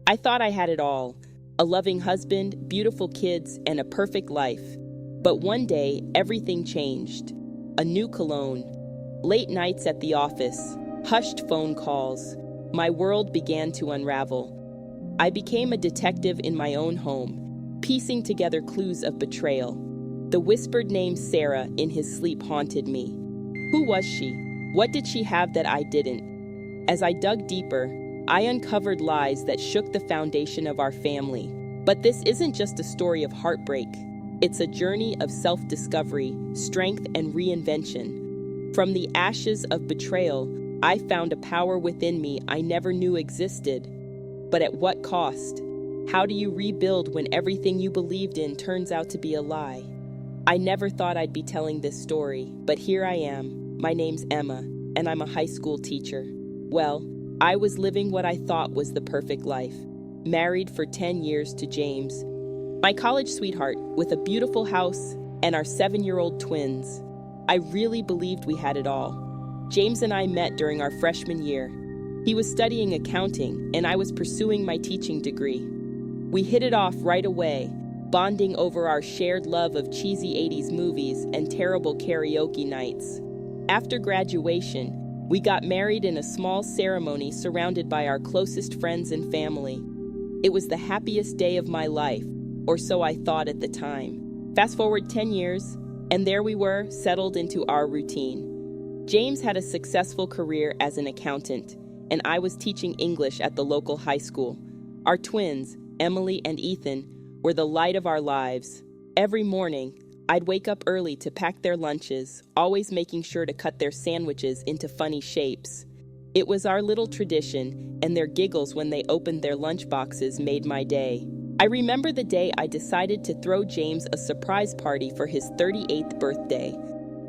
I thought I had it all: a loving husband, beautiful kids, and a perfect life. But one day, everything changed. A new cologne, late nights at the office, hushed phone calls. My world began to unravel. I became a detective in my own home, piecing together clues of betrayal. The whispered name Sarah in his sleep haunted me. Who was she? What did she have that I didn't? As I dug deeper, I uncovered lies that shook the foundation of our family. But this isn't just a story of heartbreak. It's a journey of self-discovery, strength, and reinvention. From the ashes of betrayal, I found a power within me I never knew existed. But at what cost? How do you rebuild when everything you believed in turns out to be a lie? I never thought I'd be telling this story, but here I am. My name's Emma, and I'm a high school teacher. Well, I was living what I thought was the perfect life. Married for 10 years to James, my college sweetheart, with a beautiful house and our 7-year-old twins. I really believed we had it all. James and I met during our freshman year. He was studying accounting, and I was pursuing my teaching degree. We hit it off right away, bonding over our shared love of cheesy 80s movies and terrible karaoke nights. After graduation, we got married in a small ceremony surrounded by our closest friends and family. It was the happiest day of my life, or so I thought at the time. Fast forward 10 years, and there we were, settled into our routine. James had a successful career as an accountant, and I was teaching English at the local high school. Our twins, Emily and Ethan, were the light of our lives. Every morning, I'd wake up early to pack their lunches, always making sure to cut their sandwiches into funny shapes. It was our little tradition, and their giggles when they opened their lunchboxes made my day. I remember the day I decided to throw James a surprise party for his 38th birthday.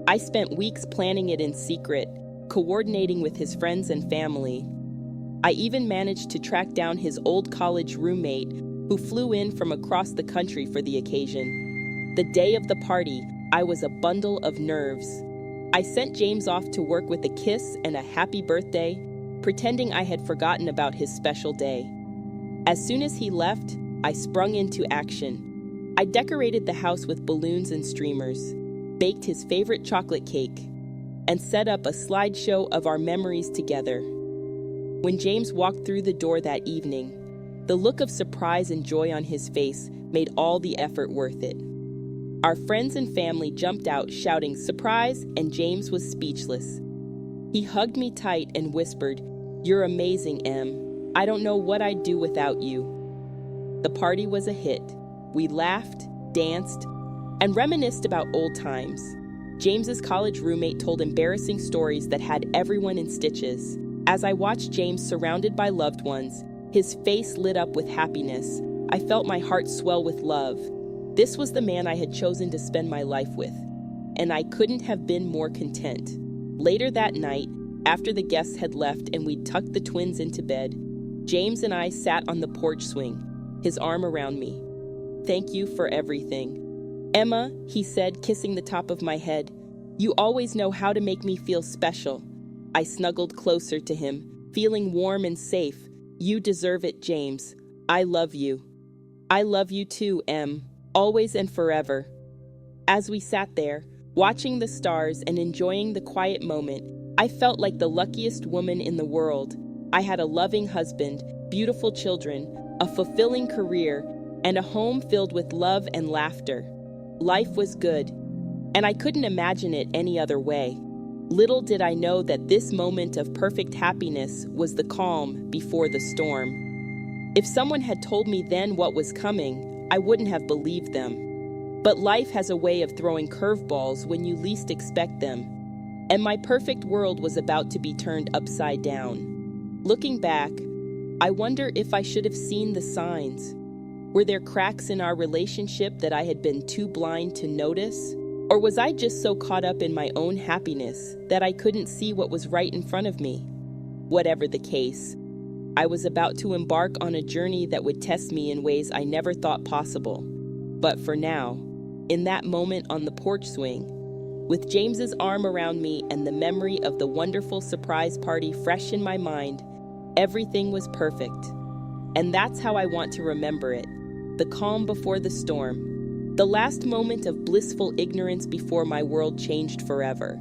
I spent weeks planning it in secret, coordinating with his friends and family. I even managed to track down his old college roommate, who flew in from across the country for the occasion. The day of the party, I was a bundle of nerves. I sent James off to work with a kiss and a happy birthday, pretending I had forgotten about his special day. As soon as he left, I sprung into action. I decorated the house with balloons and streamers, baked his favorite chocolate cake, and set up a slideshow of our memories together. When James walked through the door that evening, the look of surprise and joy on his face made all the effort worth it. Our friends and family jumped out shouting surprise, and James was speechless. He hugged me tight and whispered, "You're amazing, Em. I don't know what I'd do without you." The party was a hit. We laughed, danced, and reminisced about old times. James's college roommate told embarrassing stories that had everyone in stitches. As I watched James surrounded by loved ones, his face lit up with happiness. I felt my heart swell with love. This was the man I had chosen to spend my life with, and I couldn't have been more content. Later that night, after the guests had left and we'd tucked the twins into bed, James and I sat on the porch swing, his arm around me. "Thank you for everything. Emma," he said, kissing the top of my head, "you always know how to make me feel special." I snuggled closer to him, feeling warm and safe. "You deserve it, James. I love you." "I love you too, Em. Always and forever." As we sat there, watching the stars and enjoying the quiet moment, I felt like the luckiest woman in the world. I had a loving husband, beautiful children, a fulfilling career, and a home filled with love and laughter. Life was good, and I couldn't imagine it any other way. Little did I know that this moment of perfect happiness was the calm before the storm. If someone had told me then what was coming, I wouldn't have believed them. But life has a way of throwing curveballs when you least expect them, and my perfect world was about to be turned upside down. Looking back, I wonder if I should have seen the signs. Were there cracks in our relationship that I had been too blind to notice? Or was I just so caught up in my own happiness that I couldn't see what was right in front of me? Whatever the case, I was about to embark on a journey that would test me in ways I never thought possible. But for now, in that moment on the porch swing, with James's arm around me and the memory of the wonderful surprise party fresh in my mind, everything was perfect. And that's how I want to remember it. The calm before the storm. The last moment of blissful ignorance before my world changed forever.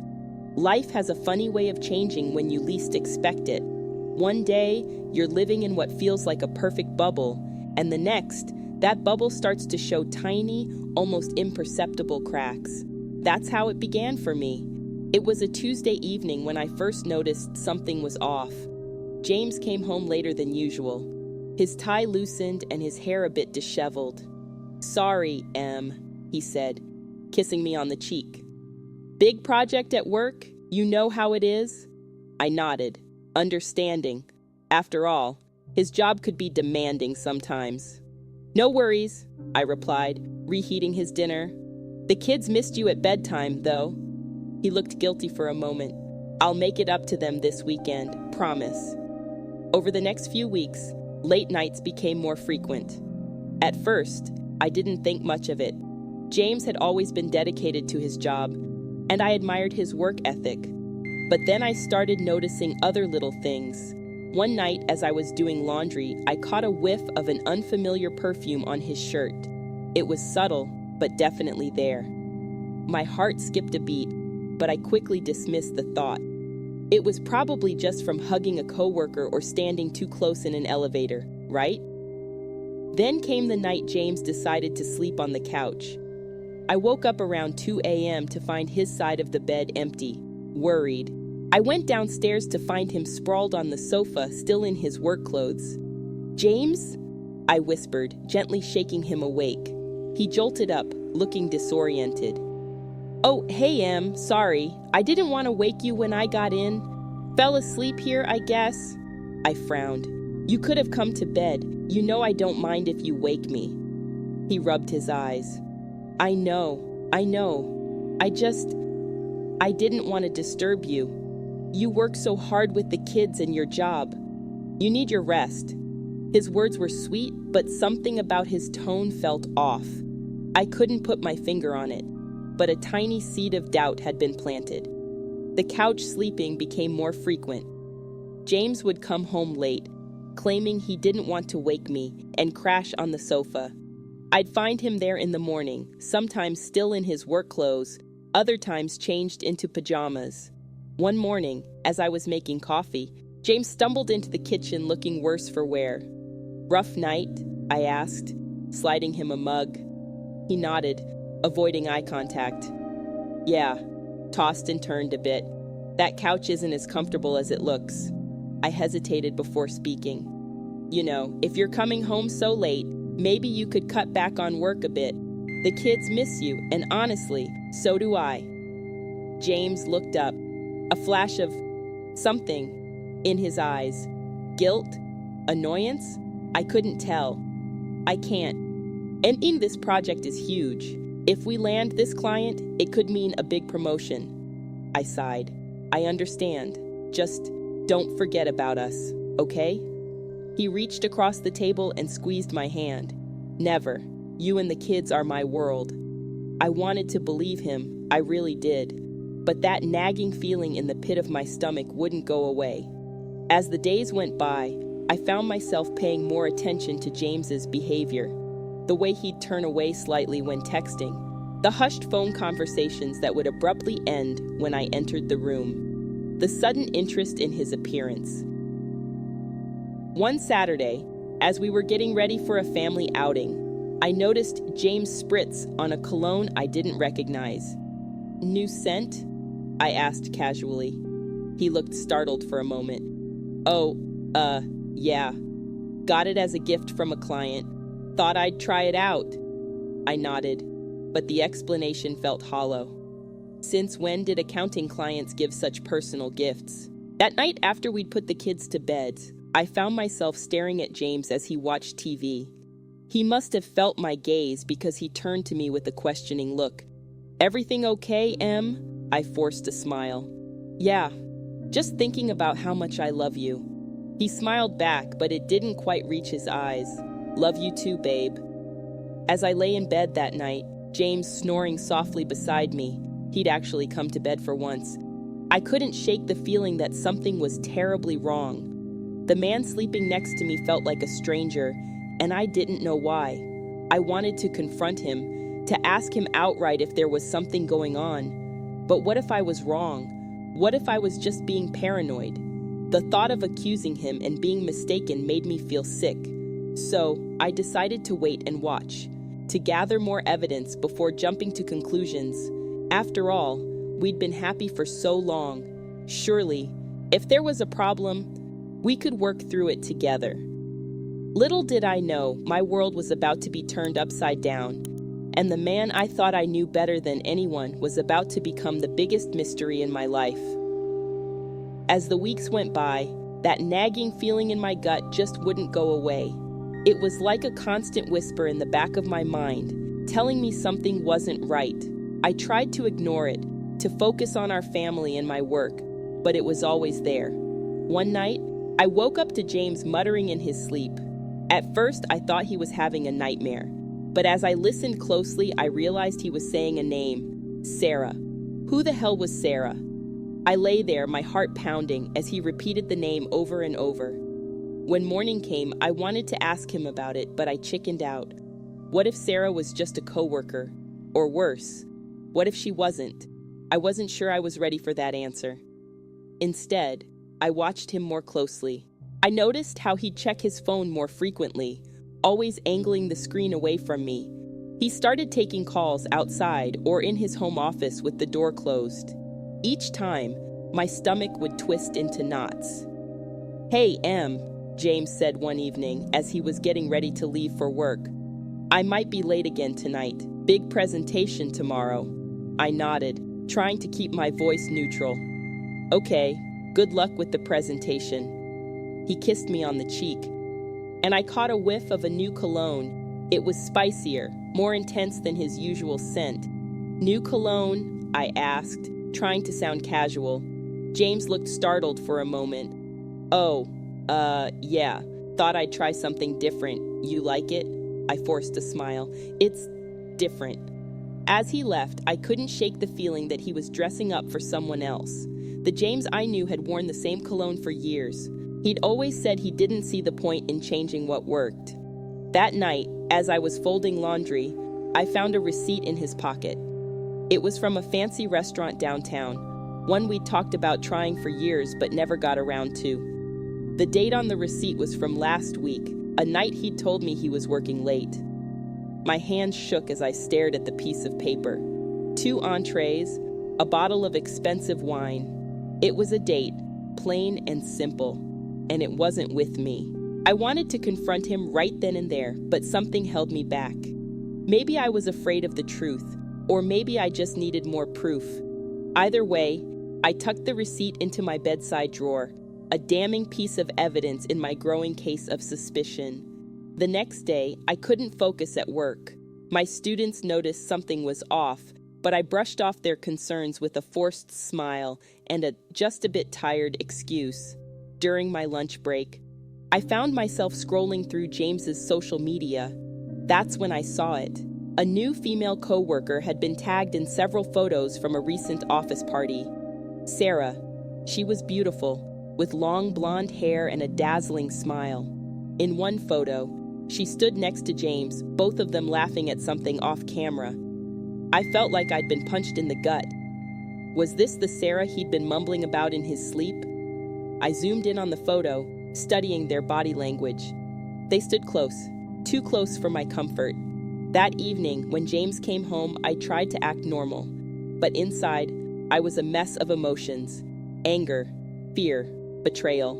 Life has a funny way of changing when you least expect it. One day, you're living in what feels like a perfect bubble, and the next, that bubble starts to show tiny, almost imperceptible cracks. That's how it began for me. It was a Tuesday evening when I first noticed something was off. James came home later than usual. His tie loosened and his hair a bit disheveled. "Sorry, Em," he said, kissing me on the cheek. "Big project at work? You know how it is?" I nodded, understanding. After all, his job could be demanding sometimes. "No worries," I replied, reheating his dinner. "The kids missed you at bedtime, though." He looked guilty for a moment. "I'll make it up to them this weekend, promise." Over the next few weeks, late nights became more frequent. At first, I didn't think much of it. James had always been dedicated to his job, and I admired his work ethic. But then I started noticing other little things. One night, as I was doing laundry, I caught a whiff of an unfamiliar perfume on his shirt. It was subtle, but definitely there. My heart skipped a beat, but I quickly dismissed the thought. It was probably just from hugging a coworker or standing too close in an elevator, right? Then came the night James decided to sleep on the couch. I woke up around 2 a.m. to find his side of the bed empty, worried. I went downstairs to find him sprawled on the sofa, still in his work clothes. "James?" I whispered, gently shaking him awake. He jolted up, looking disoriented. "Oh, hey, Em, sorry. I didn't want to wake you when I got in. Fell asleep here, I guess." I frowned. "You could have come to bed. You know I don't mind if you wake me." He rubbed his eyes. I know. I didn't want to disturb you. You work so hard with the kids and your job. You need your rest." His words were sweet, but something about his tone felt off. I couldn't put my finger on it, but a tiny seed of doubt had been planted. The couch sleeping became more frequent. James would come home late, claiming he didn't want to wake me, and crash on the sofa. I'd find him there in the morning, sometimes still in his work clothes, other times changed into pajamas. One morning, as I was making coffee, James stumbled into the kitchen looking worse for wear. "Rough night?" I asked, sliding him a mug. He nodded, avoiding eye contact. "Yeah," tossed and turned a bit. "That couch isn't as comfortable as it looks." I hesitated before speaking. "You know, if you're coming home so late, maybe you could cut back on work a bit. The kids miss you, and honestly, so do I." James looked up, a flash of something in his eyes. Guilt? Annoyance? I couldn't tell. "I can't. And this project is huge. If we land this client, it could mean a big promotion." I sighed. "I understand. Just don't forget about us, okay?" He reached across the table and squeezed my hand. "Never. You and the kids are my world." I wanted to believe him, I really did. But that nagging feeling in the pit of my stomach wouldn't go away. As the days went by, I found myself paying more attention to James's behavior. The way he'd turn away slightly when texting. The hushed phone conversations that would abruptly end when I entered the room. The sudden interest in his appearance. One Saturday, as we were getting ready for a family outing, I noticed James' spritz on a cologne I didn't recognize. "New scent?" I asked casually. He looked startled for a moment. "Oh, yeah. Got it as a gift from a client. Thought I'd try it out." I nodded, but the explanation felt hollow. Since when did accounting clients give such personal gifts? That night after we'd put the kids to bed, I found myself staring at James as he watched TV. He must have felt my gaze because he turned to me with a questioning look. "Everything okay, Em?" I forced a smile. "Yeah, just thinking about how much I love you." He smiled back, but it didn't quite reach his eyes. "Love you too, babe." As I lay in bed that night, James snoring softly beside me, he'd actually come to bed for once, I couldn't shake the feeling that something was terribly wrong. The man sleeping next to me felt like a stranger, and I didn't know why. I wanted to confront him, to ask him outright if there was something going on. But what if I was wrong? What if I was just being paranoid? The thought of accusing him and being mistaken made me feel sick. So, I decided to wait and watch, to gather more evidence before jumping to conclusions. After all, we'd been happy for so long. Surely, if there was a problem, we could work through it together. Little did I know, my world was about to be turned upside down, and the man I thought I knew better than anyone was about to become the biggest mystery in my life. As the weeks went by, that nagging feeling in my gut just wouldn't go away. It was like a constant whisper in the back of my mind, telling me something wasn't right. I tried to ignore it, to focus on our family and my work, but it was always there. One night, I woke up to James muttering in his sleep. At first, I thought he was having a nightmare, but as I listened closely, I realized he was saying a name, Sarah. Who the hell was Sarah? I lay there, my heart pounding, as he repeated the name over and over. When morning came, I wanted to ask him about it, but I chickened out. What if Sarah was just a coworker? Or worse, what if she wasn't? I wasn't sure I was ready for that answer. Instead, I watched him more closely. I noticed how he'd check his phone more frequently, always angling the screen away from me. He started taking calls outside or in his home office with the door closed. Each time, my stomach would twist into knots. "Hey, Em," James said one evening as he was getting ready to leave for work. "I might be late again tonight. Big presentation tomorrow." I nodded, trying to keep my voice neutral. "Okay, good luck with the presentation." He kissed me on the cheek, and I caught a whiff of a new cologne. It was spicier, more intense than his usual scent. "New cologne?" I asked, trying to sound casual. James looked startled for a moment. "Oh, yeah, thought I'd try something different. You like it?" I forced a smile. "It's different." As he left, I couldn't shake the feeling that he was dressing up for someone else. The James I knew had worn the same cologne for years. He'd always said he didn't see the point in changing what worked. That night, as I was folding laundry, I found a receipt in his pocket. It was from a fancy restaurant downtown, one we'd talked about trying for years but never got around to. The date on the receipt was from last week, a night he'd told me he was working late. My hands shook as I stared at the piece of paper. 2 entrees, a bottle of expensive wine. It was a date, plain and simple, and it wasn't with me. I wanted to confront him right then and there, but something held me back. Maybe I was afraid of the truth, or maybe I just needed more proof. Either way, I tucked the receipt into my bedside drawer, a damning piece of evidence in my growing case of suspicion. The next day, I couldn't focus at work. My students noticed something was off, but I brushed off their concerns with a forced smile and a just a bit tired excuse. During my lunch break, I found myself scrolling through James's social media. That's when I saw it. A new female coworker had been tagged in several photos from a recent office party. Sarah. She was beautiful, with long blonde hair and a dazzling smile. In one photo, she stood next to James, both of them laughing at something off camera. I felt like I'd been punched in the gut. Was this the Sarah he'd been mumbling about in his sleep? I zoomed in on the photo, studying their body language. They stood close, too close for my comfort. That evening, when James came home, I tried to act normal. But inside, I was a mess of emotions. Anger, fear, betrayal.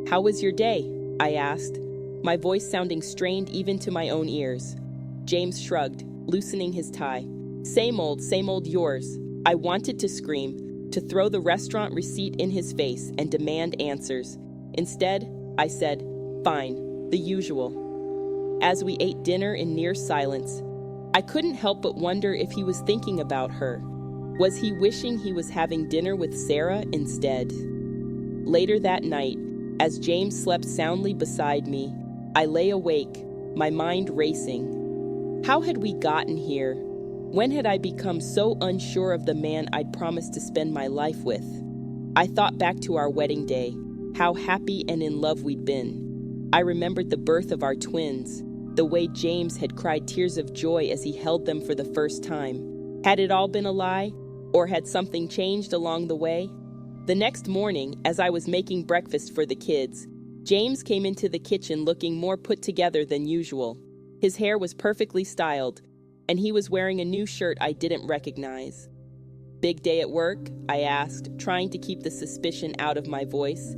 "How was your day?" I asked, my voice sounding strained even to my own ears. James shrugged, loosening his tie. Same old yours." I wanted to scream, to throw the restaurant receipt in his face and demand answers. Instead, I said, "Fine, the usual." As we ate dinner in near silence, I couldn't help but wonder if he was thinking about her. Was he wishing he was having dinner with Sarah instead? Later that night, as James slept soundly beside me, I lay awake, my mind racing. How had we gotten here? When had I become so unsure of the man I'd promised to spend my life with? I thought back to our wedding day, how happy and in love we'd been. I remembered the birth of our twins, the way James had cried tears of joy as he held them for the first time. Had it all been a lie? Or had something changed along the way? The next morning, as I was making breakfast for the kids, James came into the kitchen looking more put together than usual. His hair was perfectly styled, and he was wearing a new shirt I didn't recognize. "Big day at work?" I asked, trying to keep the suspicion out of my voice.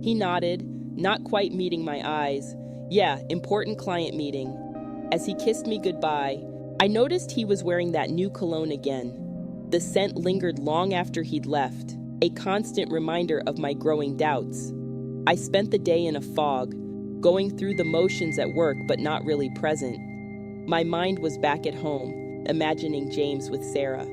He nodded, not quite meeting my eyes. "Yeah, important client meeting." As he kissed me goodbye, I noticed he was wearing that new cologne again. The scent lingered long after he'd left, a constant reminder of my growing doubts. I spent the day in a fog, going through the motions at work but not really present. My mind was back at home, imagining James with Sarah,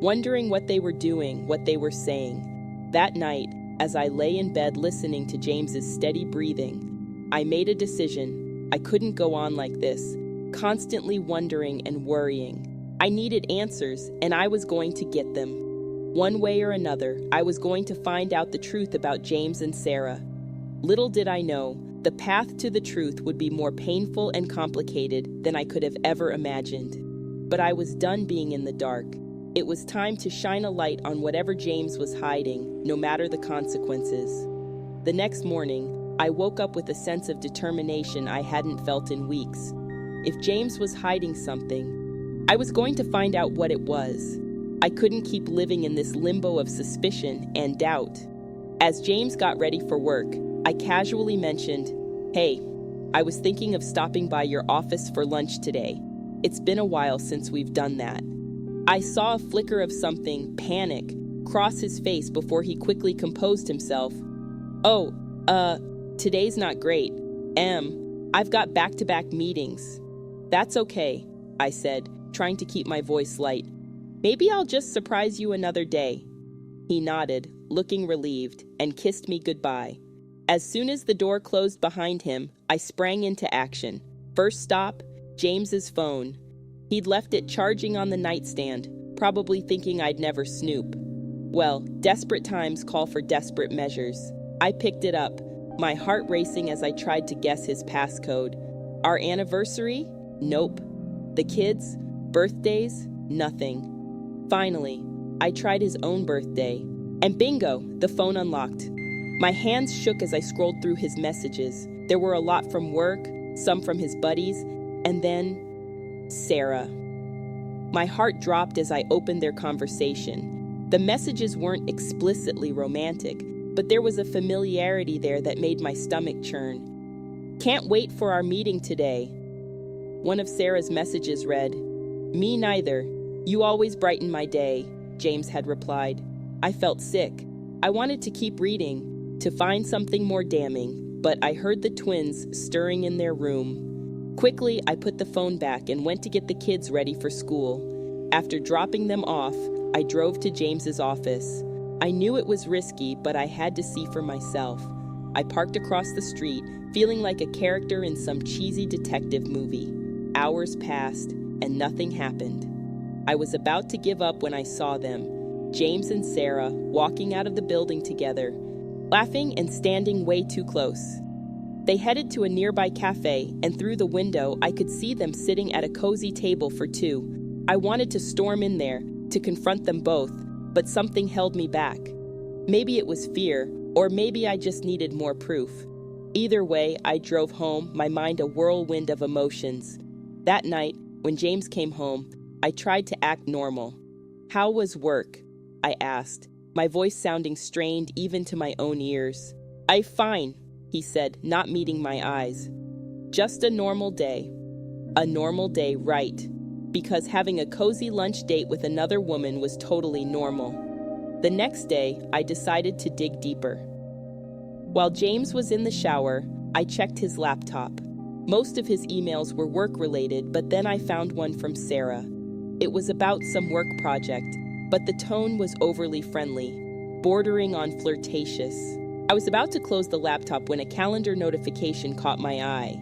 wondering what they were doing, what they were saying. That night, as I lay in bed listening to James's steady breathing, I made a decision. I couldn't go on like this, constantly wondering and worrying. I needed answers, and I was going to get them. One way or another, I was going to find out the truth about James and Sarah. Little did I know, the path to the truth would be more painful and complicated than I could have ever imagined. But I was done being in the dark. It was time to shine a light on whatever James was hiding, no matter the consequences. The next morning, I woke up with a sense of determination I hadn't felt in weeks. If James was hiding something, I was going to find out what it was. I couldn't keep living in this limbo of suspicion and doubt. As James got ready for work, I casually mentioned, "Hey, I was thinking of stopping by your office for lunch today. It's been a while since we've done that." I saw a flicker of something, panic, cross his face before he quickly composed himself. "Oh, today's not great. I've got back-to-back meetings." "That's okay," I said, trying to keep my voice light. "Maybe I'll just surprise you another day." He nodded, looking relieved, and kissed me goodbye. As soon as the door closed behind him, I sprang into action. First stop, James's phone. He'd left it charging on the nightstand, probably thinking I'd never snoop. Well, desperate times call for desperate measures. I picked it up, my heart racing as I tried to guess his passcode. Our anniversary? Nope. The kids? Birthdays? Nothing. Finally, I tried his own birthday, and bingo, the phone unlocked. My hands shook as I scrolled through his messages. There were a lot from work, some from his buddies, and then Sarah. My heart dropped as I opened their conversation. The messages weren't explicitly romantic, but there was a familiarity there that made my stomach churn. "Can't wait for our meeting today." One of Sarah's messages read, "Me neither. You always brighten my day," James had replied. I felt sick. I wanted to keep reading, to find something more damning, but I heard the twins stirring in their room. Quickly, I put the phone back and went to get the kids ready for school. After dropping them off, I drove to James's office. I knew it was risky, but I had to see for myself. I parked across the street, feeling like a character in some cheesy detective movie. Hours passed, and nothing happened. I was about to give up when I saw them, James and Sarah, walking out of the building together, laughing and standing way too close. They headed to a nearby cafe, and through the window, I could see them sitting at a cozy table for two. I wanted to storm in there, to confront them both, but something held me back. Maybe it was fear, or maybe I just needed more proof. Either way, I drove home, my mind a whirlwind of emotions. That night, when James came home, I tried to act normal. "How was work?" I asked, my voice sounding strained even to my own ears. Fine," he said, not meeting my eyes. "Just a normal day." A normal day, right, because having a cozy lunch date with another woman was totally normal. The next day, I decided to dig deeper. While James was in the shower, I checked his laptop. Most of his emails were work-related, but then I found one from Sarah. It was about some work project, but the tone was overly friendly, bordering on flirtatious. I was about to close the laptop when a calendar notification caught my eye.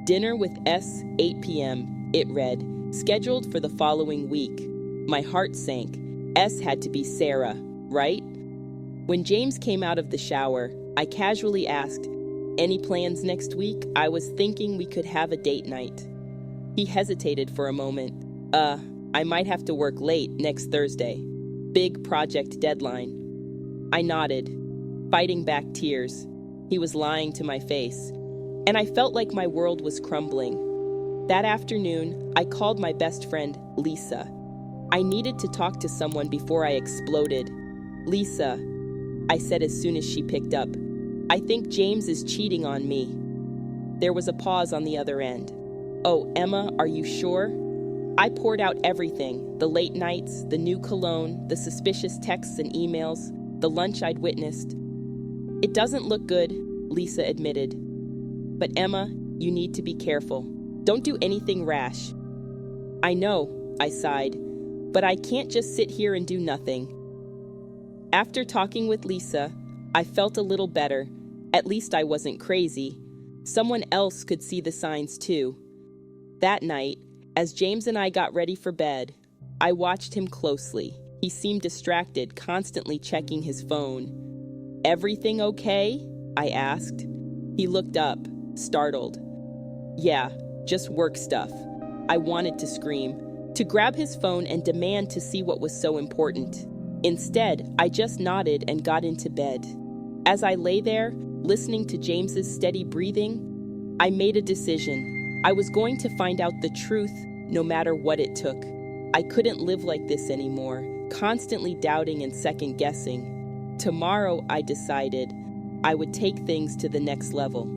"Dinner with S, 8 p.m., it read, scheduled for the following week. My heart sank. S had to be Sarah, right? When James came out of the shower, I casually asked, "Any plans next week? I was thinking we could have a date night." He hesitated for a moment. I might have to work late next Thursday. Big project deadline." I nodded, fighting back tears. He was lying to my face, and I felt like my world was crumbling. That afternoon, I called my best friend, Lisa. I needed to talk to someone before I exploded. "Lisa," I said as soon as she picked up, "I think James is cheating on me." There was a pause on the other end. "Oh, Emma, are you sure?" I poured out everything: the late nights, the new cologne, the suspicious texts and emails, the lunch I'd witnessed. "It doesn't look good," Lisa admitted. "But Emma, you need to be careful. Don't do anything rash." "I know," I sighed, "but I can't just sit here and do nothing." After talking with Lisa, I felt a little better. At least I wasn't crazy. Someone else could see the signs too. That night, as James and I got ready for bed, I watched him closely. He seemed distracted, constantly checking his phone. "Everything okay?" I asked. He looked up, startled. "Yeah, just work stuff." I wanted to scream, to grab his phone and demand to see what was so important. Instead, I just nodded and got into bed. As I lay there, listening to James's steady breathing, I made a decision. I was going to find out the truth, no matter what it took. I couldn't live like this anymore, constantly doubting and second-guessing. Tomorrow, I decided, I would take things to the next level.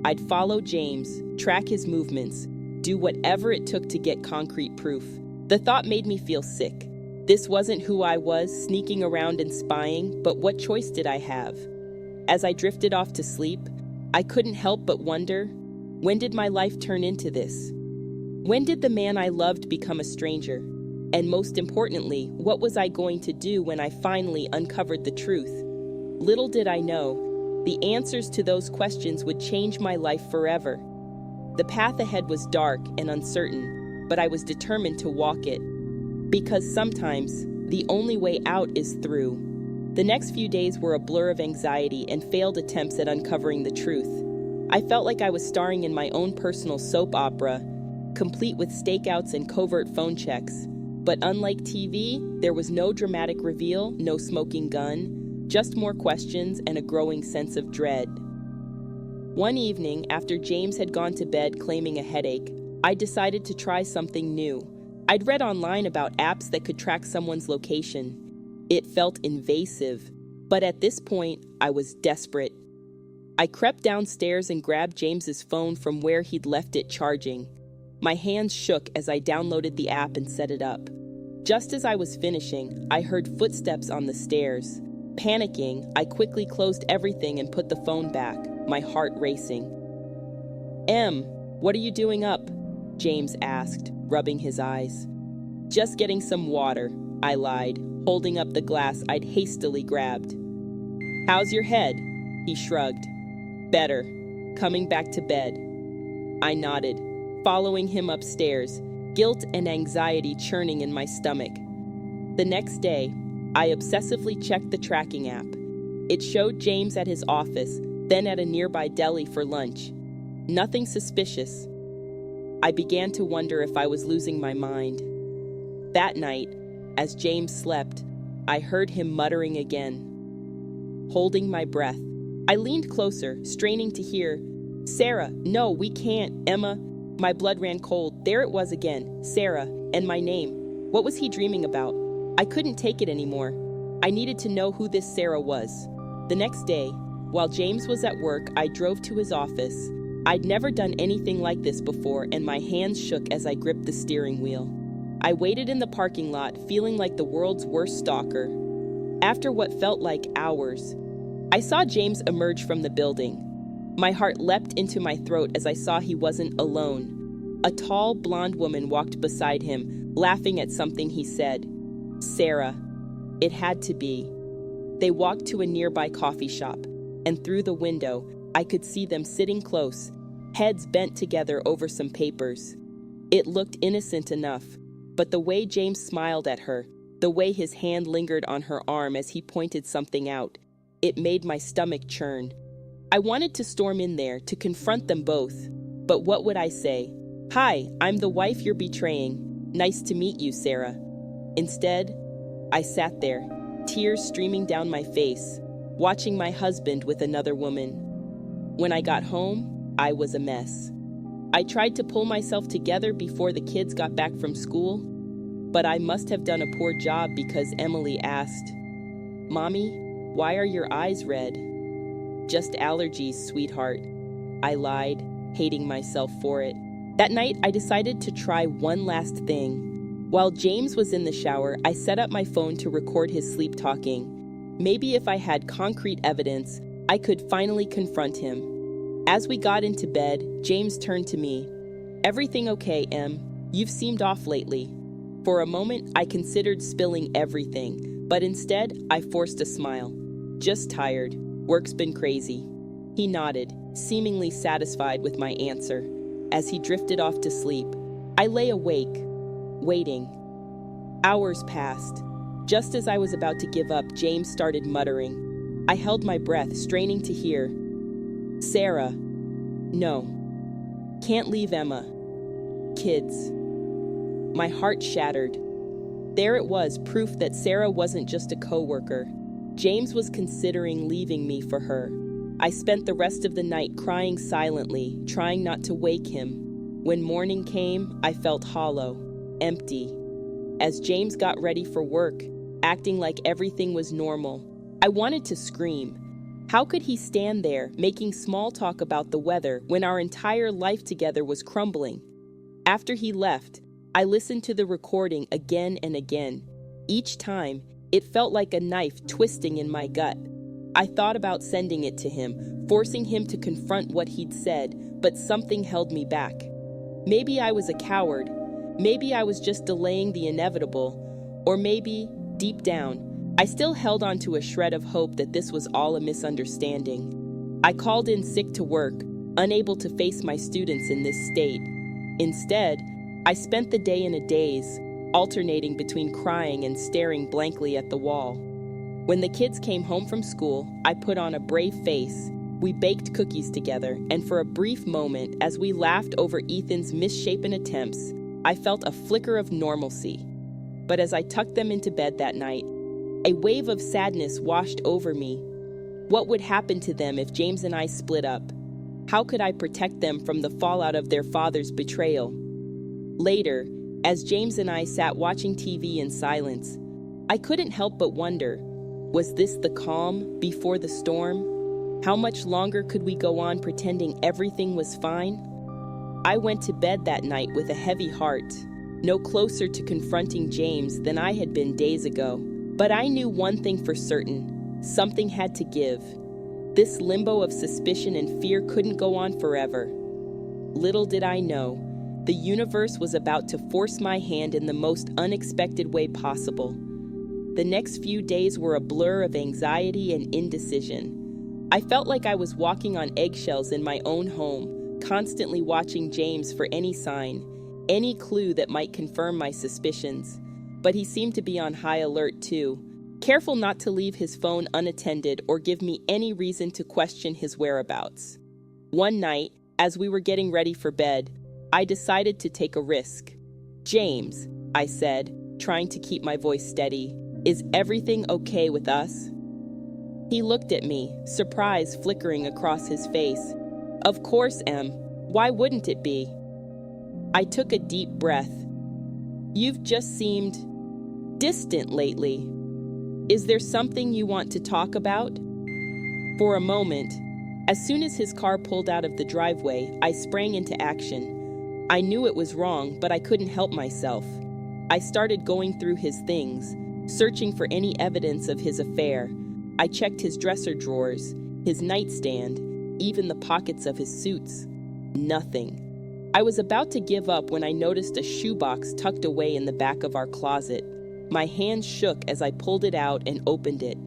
I'd follow James, track his movements, do whatever it took to get concrete proof. The thought made me feel sick. This wasn't who I was, sneaking around and spying, but what choice did I have? As I drifted off to sleep, I couldn't help but wonder, when did my life turn into this? When did the man I loved become a stranger? And most importantly, what was I going to do when I finally uncovered the truth? Little did I know, the answers to those questions would change my life forever. The path ahead was dark and uncertain, but I was determined to walk it. Because sometimes, the only way out is through. The next few days were a blur of anxiety and failed attempts at uncovering the truth. I felt like I was starring in my own personal soap opera, complete with stakeouts and covert phone checks. But unlike TV, there was no dramatic reveal, no smoking gun, just more questions and a growing sense of dread. One evening, after James had gone to bed claiming a headache, I decided to try something new. I'd read online about apps that could track someone's location. It felt invasive, but at this point, I was desperate. I crept downstairs and grabbed James's phone from where he'd left it charging. My hands shook as I downloaded the app and set it up. Just as I was finishing, I heard footsteps on the stairs. Panicking, I quickly closed everything and put the phone back, my heart racing. "Em, what are you doing up?" James asked, rubbing his eyes. "Just getting some water," I lied, holding up the glass I'd hastily grabbed. "How's your head?" He shrugged. "Better. Coming back to bed." I nodded, following him upstairs, guilt and anxiety churning in my stomach. The next day, I obsessively checked the tracking app. It showed James at his office, then at a nearby deli for lunch. Nothing suspicious. I began to wonder if I was losing my mind. That night, as James slept, I heard him muttering again. Holding my breath, I leaned closer, straining to hear, "Sarah, no, we can't, Emma." My blood ran cold. There it was again, Sarah, and my name. What was he dreaming about? I couldn't take it anymore. I needed to know who this Sarah was. The next day, while James was at work, I drove to his office. I'd never done anything like this before, and my hands shook as I gripped the steering wheel. I waited in the parking lot, feeling like the world's worst stalker. After what felt like hours, I saw James emerge from the building. My heart leapt into my throat as I saw he wasn't alone. A tall, blonde woman walked beside him, laughing at something he said. Sarah. It had to be. They walked to a nearby coffee shop, and through the window, I could see them sitting close, heads bent together over some papers. It looked innocent enough, but the way James smiled at her, the way his hand lingered on her arm as he pointed something out, it made my stomach churn. I wanted to storm in there to confront them both, but what would I say? "Hi, I'm the wife you're betraying. Nice to meet you, Sarah." Instead, I sat there, tears streaming down my face, watching my husband with another woman. When I got home, I was a mess. I tried to pull myself together before the kids got back from school, but I must have done a poor job because Emily asked, "Mommy, why are your eyes red?" "Just allergies, sweetheart," I lied, hating myself for it. That night, I decided to try one last thing. While James was in the shower, I set up my phone to record his sleep talking. Maybe if I had concrete evidence, I could finally confront him. As we got into bed, James turned to me. "Everything okay, Em? You've seemed off lately." For a moment, I considered spilling everything, but instead, I forced a smile. "Just tired. Work's been crazy." He nodded, seemingly satisfied with my answer. As he drifted off to sleep, I lay awake, waiting. Hours passed. Just as I was about to give up, James started muttering. I held my breath, straining to hear. "Sarah. No. Can't leave Emma. Kids." My heart shattered. There it was, proof that Sarah wasn't just a coworker. James was considering leaving me for her. I spent the rest of the night crying silently, trying not to wake him. When morning came, I felt hollow, empty. As James got ready for work, acting like everything was normal, I wanted to scream. How could he stand there, making small talk about the weather when our entire life together was crumbling? After he left, I listened to the recording again and again. Each time, it felt like a knife twisting in my gut. I thought about sending it to him, forcing him to confront what he'd said, but something held me back. Maybe I was a coward. Maybe I was just delaying the inevitable. Or maybe, deep down, I still held on to a shred of hope that this was all a misunderstanding. I called in sick to work, unable to face my students in this state. Instead, I spent the day in a daze, alternating between crying and staring blankly at the wall. When the kids came home from school, I put on a brave face. We baked cookies together, and for a brief moment, as we laughed over Ethan's misshapen attempts, I felt a flicker of normalcy. But as I tucked them into bed that night, a wave of sadness washed over me. What would happen to them if James and I split up? How could I protect them from the fallout of their father's betrayal? Later, as James and I sat watching TV in silence, I couldn't help but wonder, was this the calm before the storm? How much longer could we go on pretending everything was fine? I went to bed that night with a heavy heart, no closer to confronting James than I had been days ago. But I knew one thing for certain: something had to give. This limbo of suspicion and fear couldn't go on forever. Little did I know, the universe was about to force my hand in the most unexpected way possible. The next few days were a blur of anxiety and indecision. I felt like I was walking on eggshells in my own home, constantly watching James for any sign, any clue that might confirm my suspicions. But he seemed to be on high alert too, careful not to leave his phone unattended or give me any reason to question his whereabouts. One night, as we were getting ready for bed, I decided to take a risk. "James," I said, trying to keep my voice steady, "is everything okay with us?" He looked at me, surprise flickering across his face. "Of course, Em. Why wouldn't it be?" I took a deep breath. "You've just seemed distant lately. Is there something you want to talk about?" For a moment, as soon as his car pulled out of the driveway, I sprang into action. I knew it was wrong, but I couldn't help myself. I started going through his things, searching for any evidence of his affair. I checked his dresser drawers, his nightstand, even the pockets of his suits. Nothing. I was about to give up when I noticed a shoebox tucked away in the back of our closet. My hands shook as I pulled it out and opened it.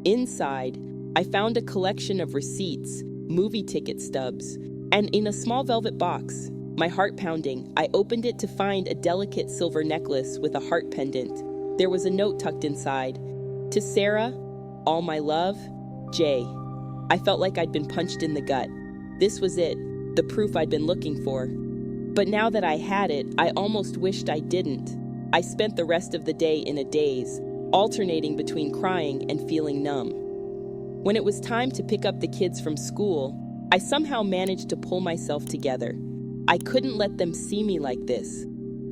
Inside, I found a collection of receipts, movie ticket stubs, and in a small velvet box. My heart pounding, I opened it to find a delicate silver necklace with a heart pendant. There was a note tucked inside. "To Sarah, all my love, Jay." I felt like I'd been punched in the gut. This was it, the proof I'd been looking for. But now that I had it, I almost wished I didn't. I spent the rest of the day in a daze, alternating between crying and feeling numb. When it was time to pick up the kids from school, I somehow managed to pull myself together. I couldn't let them see me like this.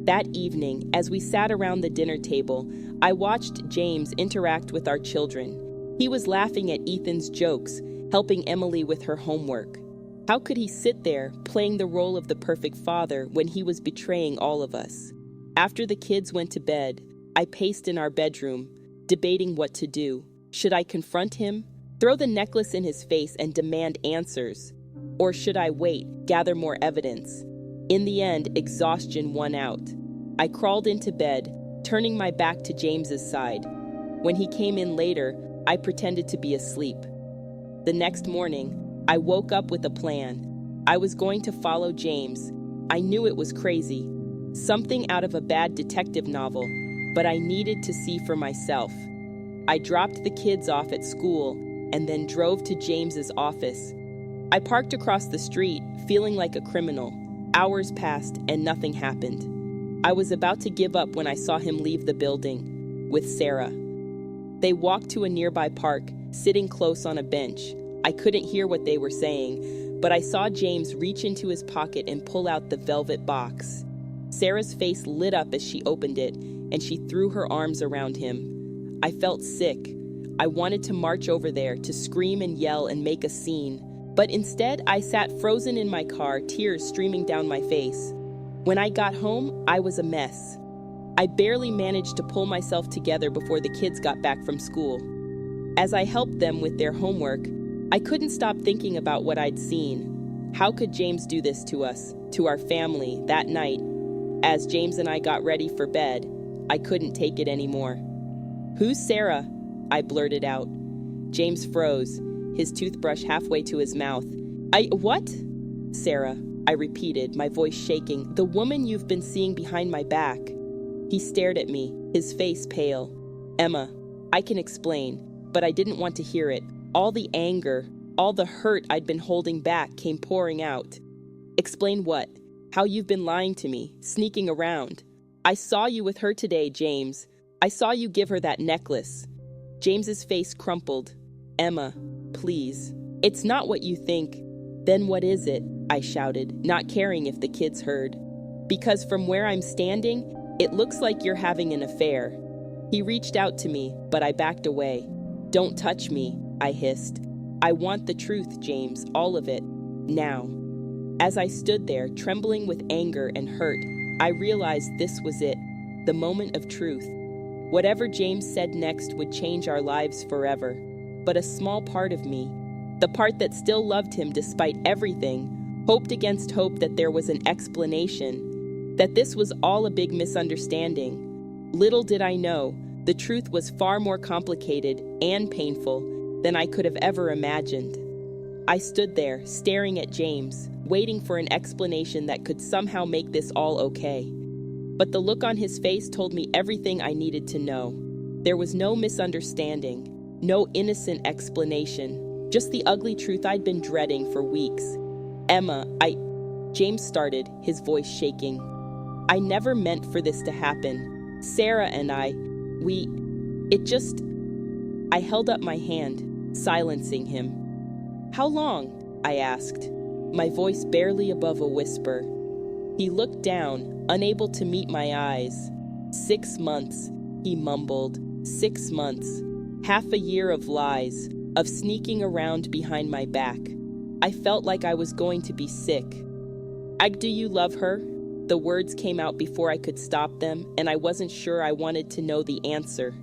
That evening, as we sat around the dinner table, I watched James interact with our children. He was laughing at Ethan's jokes, helping Emily with her homework. How could he sit there, playing the role of the perfect father, when he was betraying all of us? After the kids went to bed, I paced in our bedroom, debating what to do. Should I confront him, throw the necklace in his face and demand answers? Or should I wait, gather more evidence? In the end, exhaustion won out. I crawled into bed, turning my back to James's side. When he came in later, I pretended to be asleep. The next morning, I woke up with a plan. I was going to follow James. I knew it was crazy, something out of a bad detective novel, but I needed to see for myself. I dropped the kids off at school and then drove to James's office. I parked across the street, feeling like a criminal. Hours passed and nothing happened. I was about to give up when I saw him leave the building with Sarah. They walked to a nearby park, sitting close on a bench. I couldn't hear what they were saying, but I saw James reach into his pocket and pull out the velvet box. Sarah's face lit up as she opened it, and she threw her arms around him. I felt sick. I wanted to march over there, to scream and yell and make a scene. But instead, I sat frozen in my car, tears streaming down my face. When I got home, I was a mess. I barely managed to pull myself together before the kids got back from school. As I helped them with their homework, I couldn't stop thinking about what I'd seen. How could James do this to us, to our family, that night? As James and I got ready for bed, I couldn't take it anymore. "Who's Sarah?" I blurted out. James froze, his toothbrush halfway to his mouth. What? "Sarah," I repeated, my voice shaking. "The woman you've been seeing behind my back." He stared at me, his face pale. "Emma, I can explain, but I didn't want to hear it. All the anger, all the hurt I'd been holding back came pouring out." "Explain what? How you've been lying to me, sneaking around. I saw you with her today, James. I saw you give her that necklace." James's face crumpled. "Emma, please. It's not what you think." "Then what is it?" I shouted, not caring if the kids heard. "Because from where I'm standing, it looks like you're having an affair." He reached out to me, but I backed away. "Don't touch me," I hissed. "I want the truth, James, all of it, now." As I stood there, trembling with anger and hurt, I realized this was it, the moment of truth. Whatever James said next would change our lives forever. But a small part of me, the part that still loved him despite everything, hoped against hope that there was an explanation, that this was all a big misunderstanding. Little did I know, the truth was far more complicated and painful than I could have ever imagined. I stood there, staring at James, waiting for an explanation that could somehow make this all okay. But the look on his face told me everything I needed to know. There was no misunderstanding, no innocent explanation, just the ugly truth I'd been dreading for weeks. "Emma, James started, his voice shaking. "I never meant for this to happen. Sarah and I held up my hand, silencing him. "How long?" I asked, my voice barely above a whisper. He looked down, unable to meet my eyes. 6 months, he mumbled. 6 months. Half a year of lies, of sneaking around behind my back. I felt like I was going to be sick. "Do you love her?" The words came out before I could stop them, and I wasn't sure I wanted to know the answer.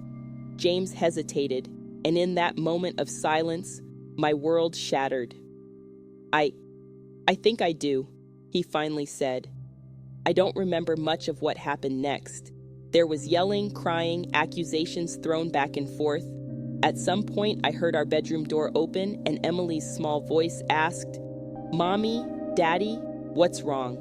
James hesitated, and in that moment of silence, my world shattered. I think I do," he finally said. I don't remember much of what happened next. There was yelling, crying, accusations thrown back and forth. At some point, I heard our bedroom door open, and Emily's small voice asked, "Mommy, Daddy, what's wrong?"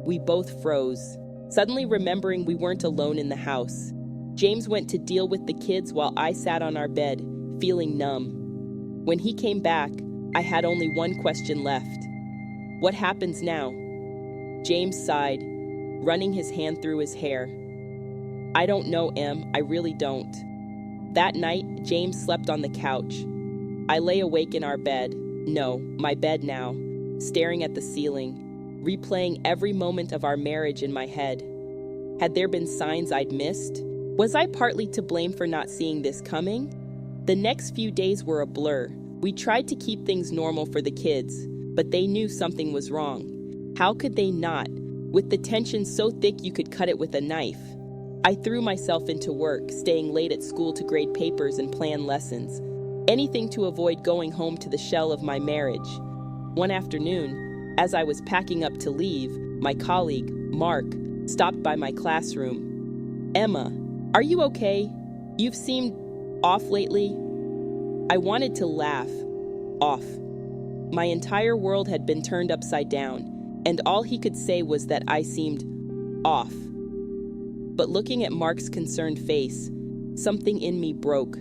We both froze, suddenly remembering we weren't alone in the house. James went to deal with the kids while I sat on our bed, feeling numb. When he came back, I had only one question left. What happens now? James sighed, running his hand through his hair. I don't know, Em, I really don't. That night, James slept on the couch. I lay awake in our bed, no, my bed now, staring at the ceiling, replaying every moment of our marriage in my head. Had there been signs I'd missed? Was I partly to blame for not seeing this coming? The next few days were a blur. We tried to keep things normal for the kids, but they knew something was wrong. How could they not, with the tension so thick you could cut it with a knife? I threw myself into work, staying late at school to grade papers and plan lessons. Anything to avoid going home to the shell of my marriage. One afternoon, as I was packing up to leave, my colleague, Mark, stopped by my classroom. Emma, are you okay? You've seemed off lately. I wanted to laugh. Off. My entire world had been turned upside down, and all he could say was that I seemed off. But looking at Mark's concerned face, something in me broke.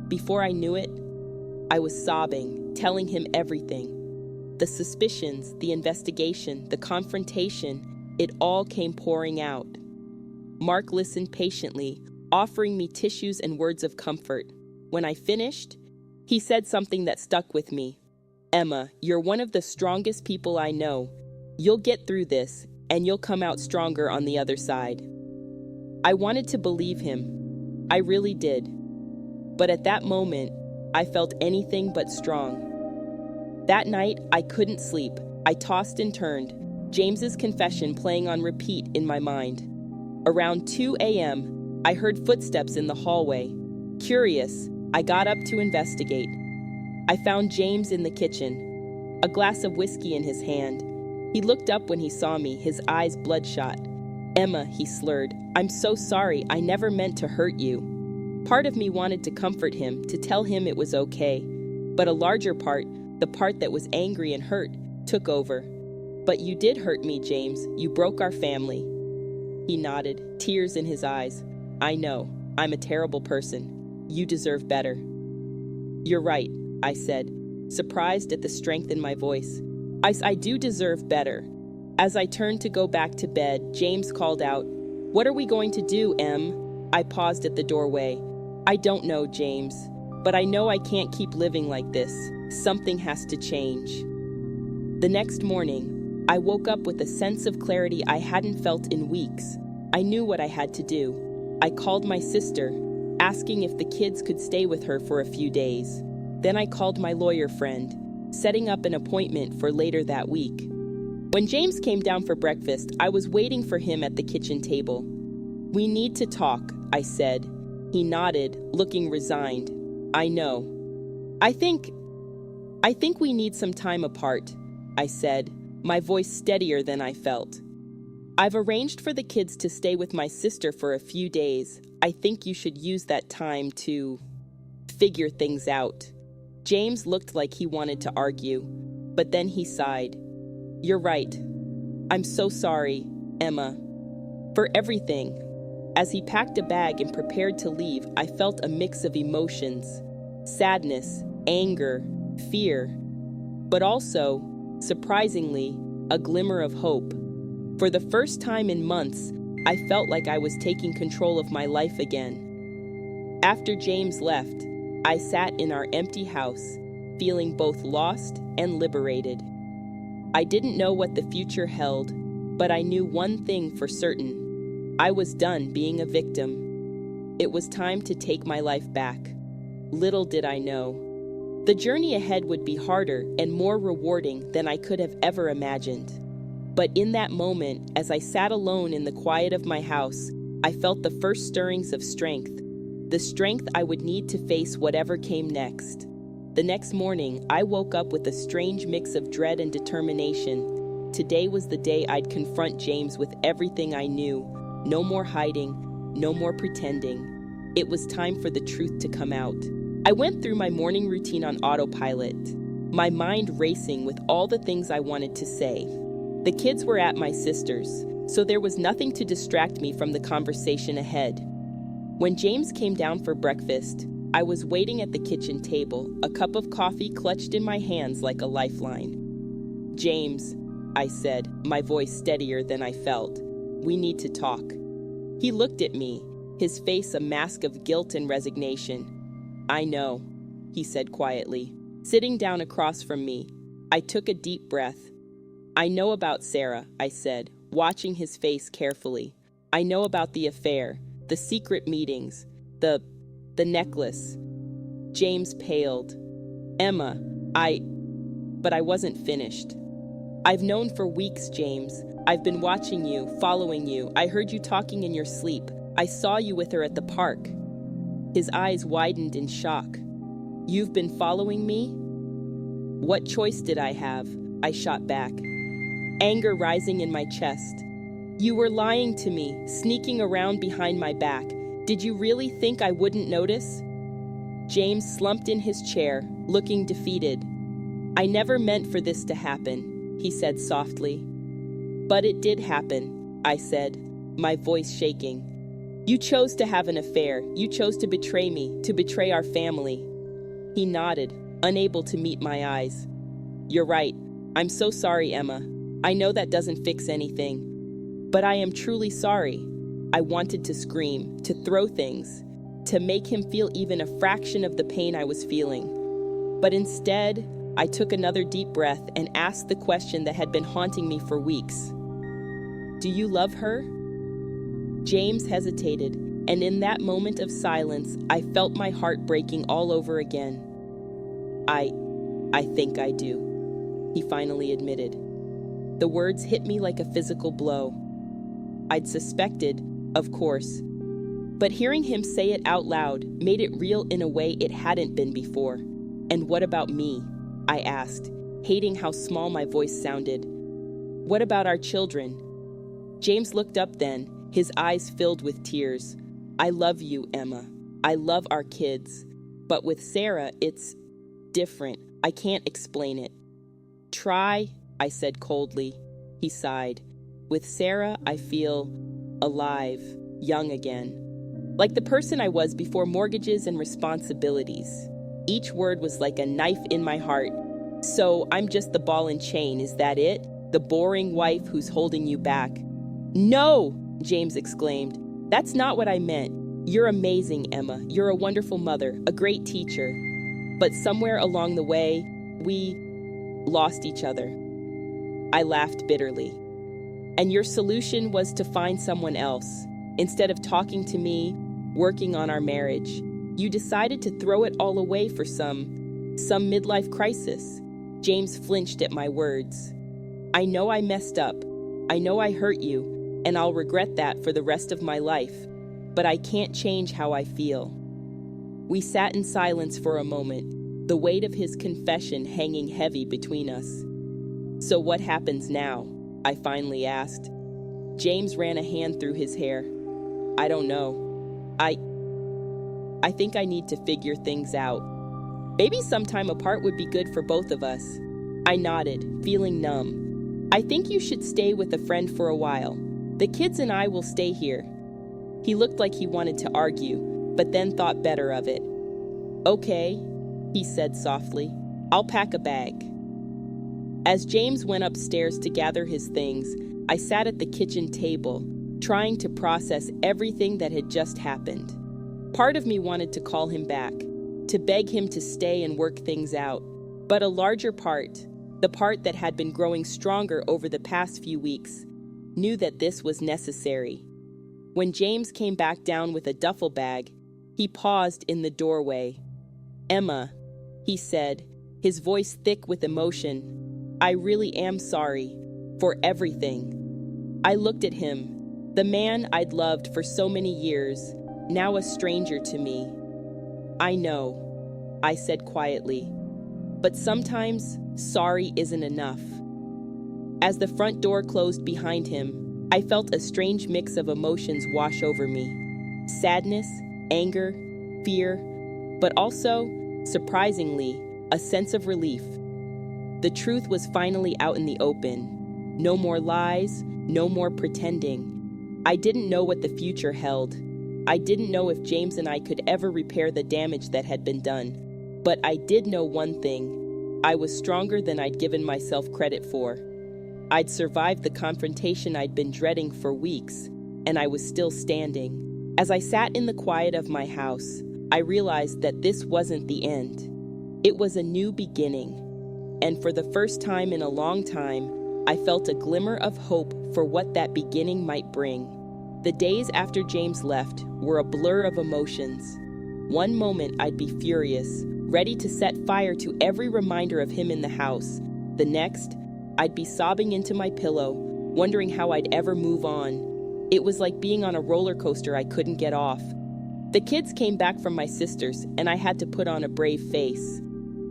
Before I knew it, I was sobbing, telling him everything. The suspicions, the investigation, the confrontation, it all came pouring out. Mark listened patiently, offering me tissues and words of comfort. When I finished, he said something that stuck with me. Emma, you're one of the strongest people I know. You'll get through this, and you'll come out stronger on the other side. I wanted to believe him. I really did. But at that moment, I felt anything but strong. That night, I couldn't sleep. I tossed and turned, James's confession playing on repeat in my mind. Around 2 a.m., I heard footsteps in the hallway. Curious, I got up to investigate. I found James in the kitchen, a glass of whiskey in his hand. He looked up when he saw me, his eyes bloodshot. Emma, he slurred, I'm so sorry, I never meant to hurt you. Part of me wanted to comfort him, to tell him it was okay. But a larger part, the part that was angry and hurt, took over. But you did hurt me, James. You broke our family. He nodded, tears in his eyes. I know, I'm a terrible person. You deserve better. You're right, I said, surprised at the strength in my voice. I do deserve better. As I turned to go back to bed, James called out, What are we going to do, Em? I paused at the doorway. I don't know, James, but I know I can't keep living like this. Something has to change. The next morning, I woke up with a sense of clarity I hadn't felt in weeks. I knew what I had to do. I called my sister, asking if the kids could stay with her for a few days. Then I called my lawyer friend, setting up an appointment for later that week. When James came down for breakfast, I was waiting for him at the kitchen table. We need to talk, I said. He nodded, looking resigned. I know. I think we need some time apart, I said, my voice steadier than I felt. I've arranged for the kids to stay with my sister for a few days. I think you should use that time to figure things out. James looked like he wanted to argue, but then he sighed. You're right. I'm so sorry, Emma, for everything. As he packed a bag and prepared to leave, I felt a mix of emotions. Sadness, anger, fear, but also, surprisingly, a glimmer of hope. For the first time in months, I felt like I was taking control of my life again. After James left, I sat in our empty house, feeling both lost and liberated. I didn't know what the future held, but I knew one thing for certain. I was done being a victim. It was time to take my life back. Little did I know. The journey ahead would be harder and more rewarding than I could have ever imagined. But in that moment, as I sat alone in the quiet of my house, I felt the first stirrings of strength, the strength I would need to face whatever came next. The next morning, I woke up with a strange mix of dread and determination. Today was the day I'd confront James with everything I knew. No more hiding, no more pretending. It was time for the truth to come out. I went through my morning routine on autopilot, my mind racing with all the things I wanted to say. The kids were at my sister's, so there was nothing to distract me from the conversation ahead. When James came down for breakfast, I was waiting at the kitchen table, a cup of coffee clutched in my hands like a lifeline. "James," I said, my voice steadier than I felt, "we need to talk." He looked at me, his face a mask of guilt and resignation. "I know," he said quietly, sitting down across from me. I took a deep breath. "I know about Sarah," I said, watching his face carefully. "I know about the affair, the secret meetings, the necklace." James paled. "Emma, But I wasn't finished. "I've known for weeks, James. I've been watching you, following you. I heard you talking in your sleep. I saw you with her at the park." His eyes widened in shock. "You've been following me?" "What choice did I have?" I shot back, anger rising in my chest. "You were lying to me, sneaking around behind my back. Did you really think I wouldn't notice?" James slumped in his chair, looking defeated. "I never meant for this to happen," he said softly. "But it did happen," I said, my voice shaking. "You chose to have an affair. You chose to betray me, to betray our family." He nodded, unable to meet my eyes. "You're right. I'm so sorry, Emma. I know that doesn't fix anything. But I am truly sorry." I wanted to scream, to throw things, to make him feel even a fraction of the pain I was feeling. But instead, I took another deep breath and asked the question that had been haunting me for weeks. "Do you love her?" James hesitated, and in that moment of silence, I felt my heart breaking all over again. I think I do," he finally admitted. The words hit me like a physical blow. I'd suspected, of course, but hearing him say it out loud made it real in a way it hadn't been before. "And what about me?" I asked, hating how small my voice sounded. "What about our children?" James looked up then, his eyes filled with tears. "I love you, Emma. I love our kids. But with Sarah, it's different. I can't explain it." "Try," I said coldly. He sighed. "With Sarah, I feel alive, young again. Like the person I was before mortgages and responsibilities." Each word was like a knife in my heart. "So I'm just the ball and chain, is that it? The boring wife who's holding you back?" "No!" James exclaimed. "That's not what I meant. You're amazing, Emma. You're a wonderful mother, a great teacher. But somewhere along the way, we lost each other." I laughed bitterly. "And your solution was to find someone else. Instead of talking to me, working on our marriage, you decided to throw it all away for some midlife crisis." James flinched at my words. "I know I messed up. I know I hurt you, and I'll regret that for the rest of my life. But I can't change how I feel." We sat in silence for a moment, the weight of his confession hanging heavy between us. "So what happens now?" I finally asked. James ran a hand through his hair. "I don't know. I think I need to figure things out. Maybe some time apart would be good for both of us." I nodded, feeling numb. "I think you should stay with a friend for a while. The kids and I will stay here." He looked like he wanted to argue, but then thought better of it. "Okay," he said softly. "I'll pack a bag." As James went upstairs to gather his things, I sat at the kitchen table, trying to process everything that had just happened. Part of me wanted to call him back, to beg him to stay and work things out. But a larger part, the part that had been growing stronger over the past few weeks, knew that this was necessary. When James came back down with a duffel bag, he paused in the doorway. "Emma," he said, his voice thick with emotion, "I really am sorry for everything." I looked at him, the man I'd loved for so many years, now a stranger to me. "I know," I said quietly, "but sometimes sorry isn't enough." As the front door closed behind him, I felt a strange mix of emotions wash over me. Sadness, anger, fear, but also, surprisingly, a sense of relief. The truth was finally out in the open. No more lies, no more pretending. I didn't know what the future held, I didn't know if James and I could ever repair the damage that had been done. But I did know one thing. I was stronger than I'd given myself credit for. I'd survived the confrontation I'd been dreading for weeks, and I was still standing. As I sat in the quiet of my house, I realized that this wasn't the end. It was a new beginning. And for the first time in a long time, I felt a glimmer of hope for what that beginning might bring. The days after James left were a blur of emotions. One moment I'd be furious, ready to set fire to every reminder of him in the house. The next, I'd be sobbing into my pillow, wondering how I'd ever move on. It was like being on a roller coaster I couldn't get off. The kids came back from my sister's, and I had to put on a brave face.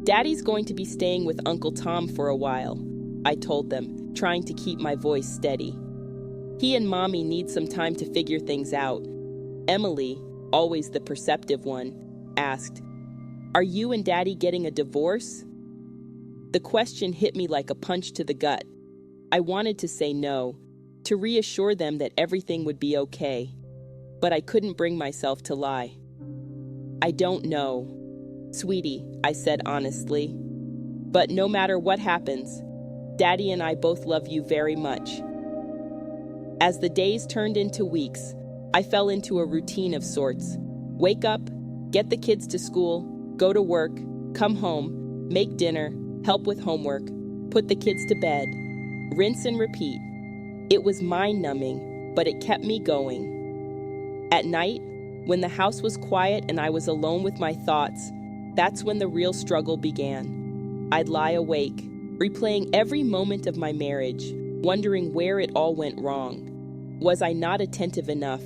"Daddy's going to be staying with Uncle Tom for a while," I told them, trying to keep my voice steady. "He and Mommy need some time to figure things out." Emily, always the perceptive one, asked, "Are you and Daddy getting a divorce?" The question hit me like a punch to the gut. I wanted to say no, to reassure them that everything would be okay. But I couldn't bring myself to lie. "I don't know, sweetie," I said honestly. "But no matter what happens, Daddy and I both love you very much." As the days turned into weeks, I fell into a routine of sorts. Wake up, get the kids to school, go to work, come home, make dinner, help with homework, put the kids to bed, rinse and repeat. It was mind-numbing, but it kept me going. At night, when the house was quiet and I was alone with my thoughts, that's when the real struggle began. I'd lie awake, replaying every moment of my marriage, wondering where it all went wrong. Was I not attentive enough?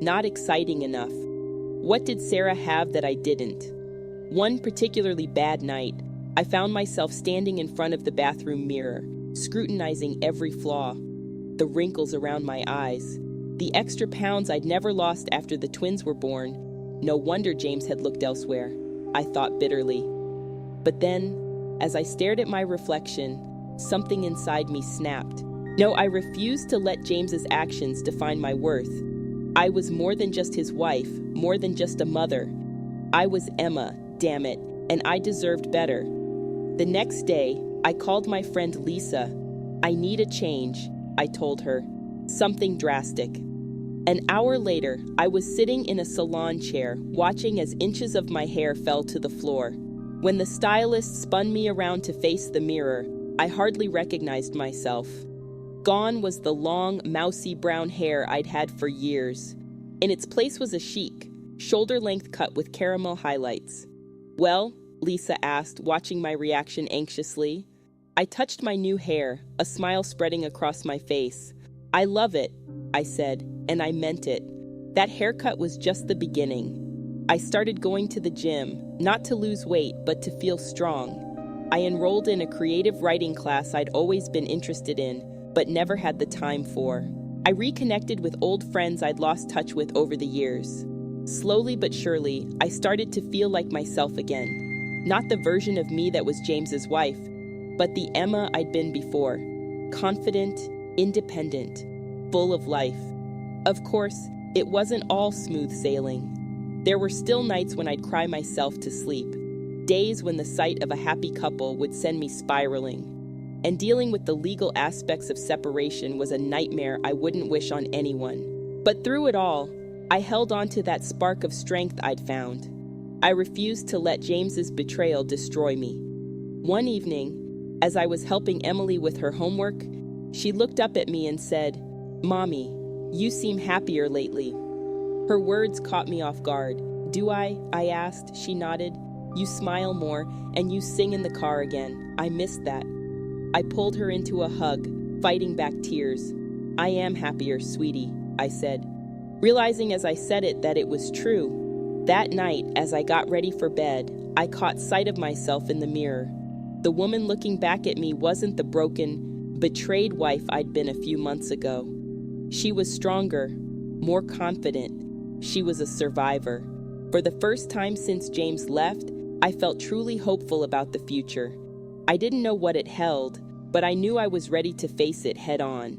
Not exciting enough? What did Sarah have that I didn't? One particularly bad night, I found myself standing in front of the bathroom mirror, scrutinizing every flaw. The wrinkles around my eyes, the extra pounds I'd never lost after the twins were born. No wonder James had looked elsewhere, I thought bitterly. But then, as I stared at my reflection, something inside me snapped. No, I refused to let James's actions define my worth. I was more than just his wife, more than just a mother. I was Emma, damn it, and I deserved better. The next day, I called my friend Lisa. "I need a change," I told her. "Something drastic." An hour later, I was sitting in a salon chair, watching as inches of my hair fell to the floor. When the stylist spun me around to face the mirror, I hardly recognized myself. Gone was the long, mousy brown hair I'd had for years. In its place was a chic, shoulder-length cut with caramel highlights. "Well?" Lisa asked, watching my reaction anxiously. I touched my new hair, a smile spreading across my face. "I love it," I said, and I meant it. That haircut was just the beginning. I started going to the gym, not to lose weight, but to feel strong. I enrolled in a creative writing class I'd always been interested in, but never had the time for. I reconnected with old friends I'd lost touch with over the years. Slowly but surely, I started to feel like myself again. Not the version of me that was James's wife, but the Emma I'd been before. Confident, independent, full of life. Of course, it wasn't all smooth sailing. There were still nights when I'd cry myself to sleep. Days when the sight of a happy couple would send me spiraling. And dealing with the legal aspects of separation was a nightmare I wouldn't wish on anyone. But through it all, I held on to that spark of strength I'd found. I refused to let James's betrayal destroy me. One evening, as I was helping Emily with her homework, she looked up at me and said, "Mommy, you seem happier lately." Her words caught me off guard. "Do I?" I asked. She nodded. "You smile more, and you sing in the car again. I missed that." I pulled her into a hug, fighting back tears. "I am happier, sweetie," I said, realizing as I said it that it was true. That night, as I got ready for bed, I caught sight of myself in the mirror. The woman looking back at me wasn't the broken, betrayed wife I'd been a few months ago. She was stronger, more confident. She was a survivor. For the first time since James left, I felt truly hopeful about the future. I didn't know what it held, but I knew I was ready to face it head on.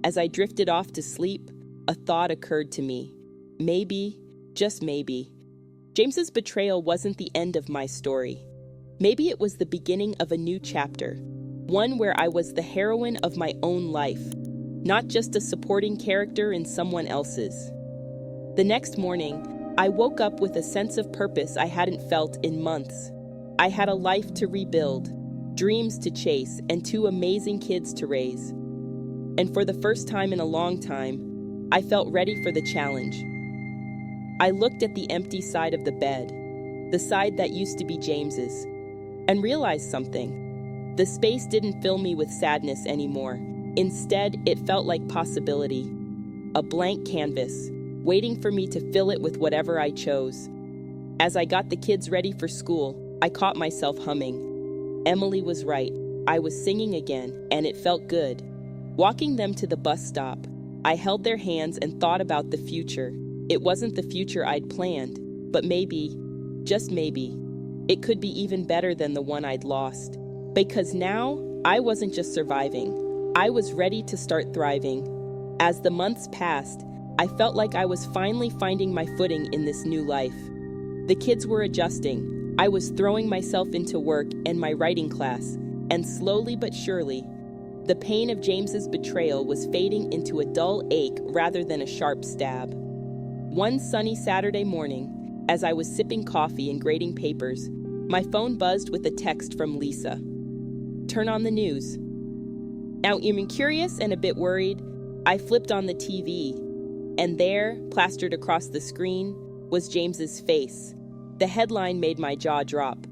As I drifted off to sleep, a thought occurred to me. Maybe, just maybe, James's betrayal wasn't the end of my story. Maybe it was the beginning of a new chapter, one where I was the heroine of my own life, not just a supporting character in someone else's. The next morning, I woke up with a sense of purpose I hadn't felt in months. I had a life to rebuild, dreams to chase, and two amazing kids to raise. And for the first time in a long time, I felt ready for the challenge. I looked at the empty side of the bed, the side that used to be James's, and realized something. The space didn't fill me with sadness anymore. Instead, it felt like possibility, a blank canvas, waiting for me to fill it with whatever I chose. As I got the kids ready for school, I caught myself humming. Emily was right. I was singing again, and it felt good. Walking them to the bus stop, I held their hands and thought about the future. It wasn't the future I'd planned, but maybe, just maybe, it could be even better than the one I'd lost. Because now, I wasn't just surviving. I was ready to start thriving. As the months passed, I felt like I was finally finding my footing in this new life. The kids were adjusting. I was throwing myself into work and my writing class, and slowly but surely, the pain of James's betrayal was fading into a dull ache rather than a sharp stab. One sunny Saturday morning, as I was sipping coffee and grading papers, my phone buzzed with a text from Lisa. "Turn on the news." Now, even curious and a bit worried, I flipped on the TV, and there, plastered across the screen, was James's face. The headline made my jaw drop.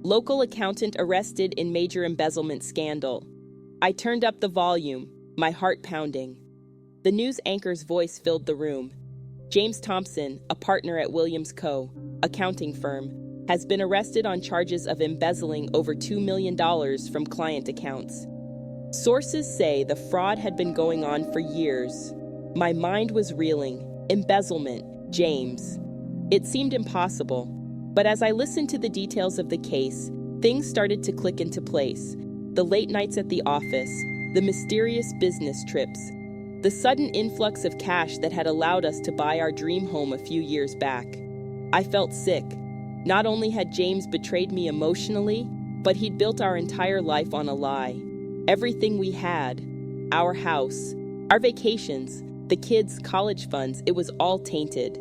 "Local accountant arrested in major embezzlement scandal." I turned up the volume, my heart pounding. The news anchor's voice filled the room. James Thompson, a partner at Williams Co., accounting firm, has been arrested on charges of embezzling over $2 million from client accounts. Sources say the fraud had been going on for years. My mind was reeling. Embezzlement, James. It seemed impossible. But as I listened to the details of the case, things started to click into place. The late nights at the office, the mysterious business trips, the sudden influx of cash that had allowed us to buy our dream home a few years back. I felt sick. Not only had James betrayed me emotionally, but he'd built our entire life on a lie. Everything we had, our house, our vacations, the kids' college funds, it was all tainted.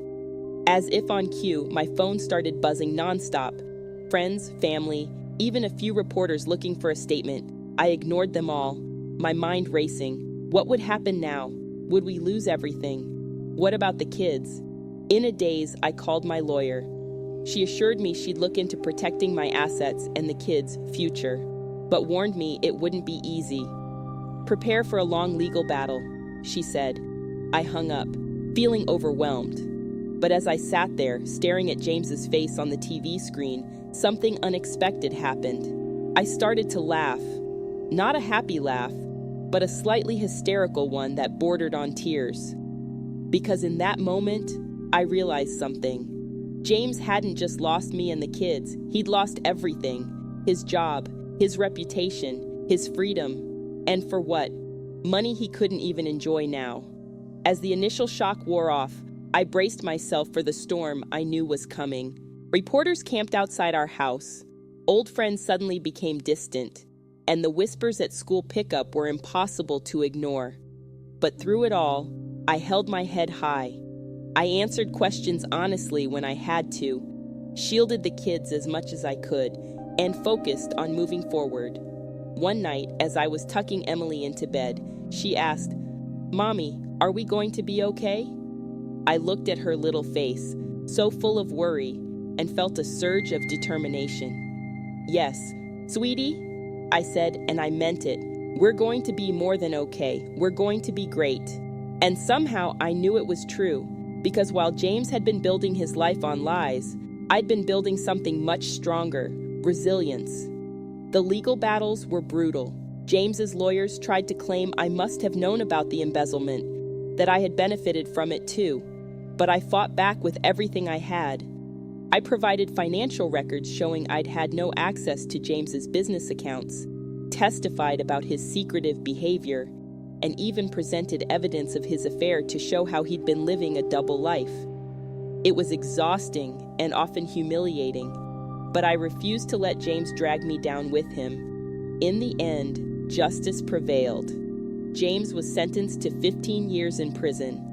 As if on cue, my phone started buzzing nonstop. Friends, family, even a few reporters looking for a statement. I ignored them all, my mind racing. What would happen now? Would we lose everything? What about the kids? In a daze, I called my lawyer. She assured me she'd look into protecting my assets and the kids' future, but warned me it wouldn't be easy. "Prepare for a long legal battle," she said. I hung up, feeling overwhelmed. But as I sat there, staring at James's face on the TV screen, something unexpected happened. I started to laugh. Not a happy laugh, but a slightly hysterical one that bordered on tears. Because in that moment, I realized something. James hadn't just lost me and the kids, he'd lost everything. His job, his reputation, his freedom. And for what? Money he couldn't even enjoy now. As the initial shock wore off, I braced myself for the storm I knew was coming. Reporters camped outside our house. Old friends suddenly became distant, and the whispers at school pickup were impossible to ignore. But through it all, I held my head high. I answered questions honestly when I had to, shielded the kids as much as I could, and focused on moving forward. One night, as I was tucking Emily into bed, she asked, "Mommy, are we going to be okay?" I looked at her little face, so full of worry, and felt a surge of determination. "Yes, sweetie," I said, and I meant it. "We're going to be more than okay. We're going to be great." And somehow I knew it was true, because while James had been building his life on lies, I'd been building something much stronger, resilience. The legal battles were brutal. James's lawyers tried to claim I must have known about the embezzlement, that I had benefited from it too. But I fought back with everything I had. I provided financial records showing I'd had no access to James's business accounts, testified about his secretive behavior, and even presented evidence of his affair to show how he'd been living a double life. It was exhausting and often humiliating, but I refused to let James drag me down with him. In the end, justice prevailed. James was sentenced to 15 years in prison.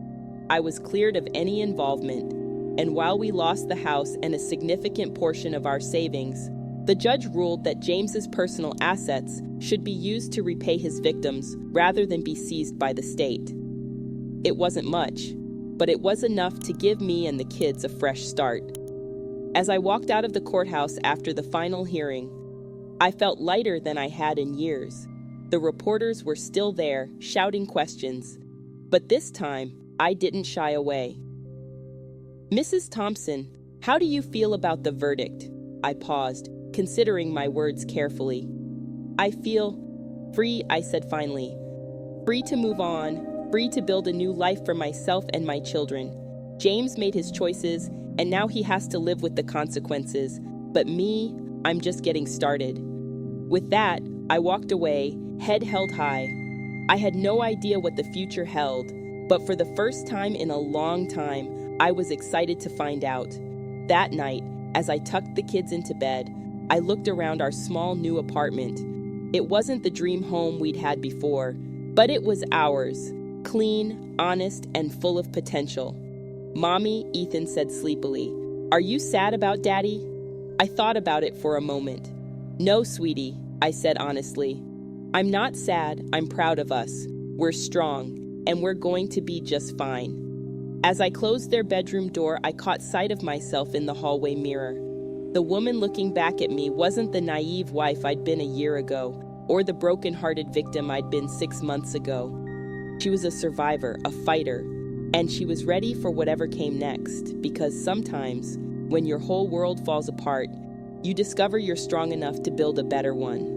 I was cleared of any involvement, and while we lost the house and a significant portion of our savings, the judge ruled that James's personal assets should be used to repay his victims rather than be seized by the state. It wasn't much, but it was enough to give me and the kids a fresh start. As I walked out of the courthouse after the final hearing, I felt lighter than I had in years. The reporters were still there, shouting questions, but this time, I didn't shy away. "Mrs. Thompson, how do you feel about the verdict?" I paused, considering my words carefully. "I feel free," I said finally. "Free to move on, free to build a new life for myself and my children. James made his choices, and now he has to live with the consequences. But me, I'm just getting started." With that, I walked away, head held high. I had no idea what the future held, but for the first time in a long time, I was excited to find out. That night, as I tucked the kids into bed, I looked around our small new apartment. It wasn't the dream home we'd had before, but it was ours, clean, honest, and full of potential. "Mommy," Ethan said sleepily, "are you sad about Daddy?" I thought about it for a moment. "No, sweetie," I said honestly. "I'm not sad, I'm proud of us. We're strong, and we're going to be just fine." As I closed their bedroom door, I caught sight of myself in the hallway mirror. The woman looking back at me wasn't the naive wife I'd been a year ago, or the broken-hearted victim I'd been 6 months ago. She was a survivor, a fighter, and she was ready for whatever came next, because sometimes, when your whole world falls apart, you discover you're strong enough to build a better one.